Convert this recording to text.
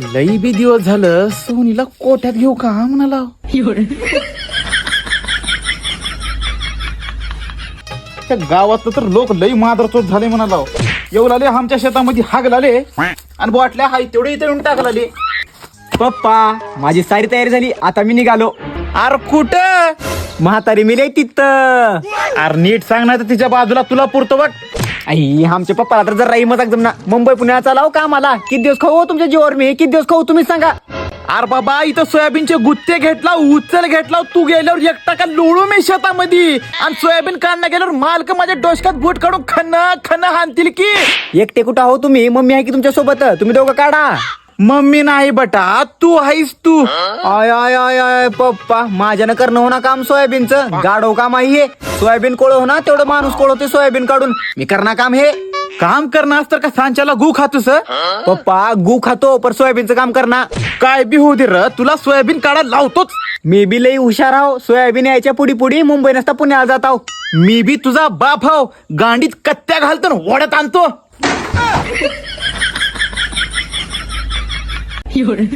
लई बी दिवस झालं सोनीला कोठ्यात घेऊ का म्हणाला. त्या गावात तर लोक लई मादरचोट झाले म्हणाला. येऊ लागले आमच्या शेतामध्ये हाग लागले आणि बाटल्या हाय तेवढे इथे येऊन टाकले. पप्पा माझी सारी तयारी झाली, आता मी निघालो. अरे कुठं म्हातारी मिले तिथं. अरे नीट सांग ना तर तिच्या बाजूला तुला पुरतो बघ. आई आमच्या पप्पाला तर जरा मजाक जमना. मुंबई पुण्याला चालाव का मला? किती दिवस खाऊ तुमच्या जीवावर मी? किती दिवस खाऊ तुम्ही सांगा. अरे बाबा इथं सोयाबीनचे गुत्ते घेतला उचल घेतला तू गेल्यावर एकटा का लोळू मी शेतामध्ये आणि सोयाबीन काढणं गेल्यावर मालक माझ्या डोसक्यात बूट काढून खन हाणतील की. एकटे कुठं आहो तुम्ही? मम्मी आहे की तुमच्या सोबत? तुम्ही दोघं काढा. मम्मी नाही बटा तू आहेस तू. आय आय आय आय पप्पा माझ्यानं करणं होणार काम सोयाबीनचं. गाडव काम आहे हे. सोयाबीन कोळव ना तेवढं माणूस कोळवते सोयाबीन काढून. मी करणार काम हे. काम करणार तर का सांच्याला गु खातोस. पप्पा गु खातो पर सोयाबीनचं काम करणार. काय बी होऊ दे र तुला सोयाबीन काढायला लावतोच. मी बी लई हुशार आहो. सोयाबीन यायच्या पुढी पुढी मुंबई नसता पुण्याला जात आहो. मी बी तुझा बाप हाव. गांडीत कत्त्या घालतो न वड्यात आणतो.有人。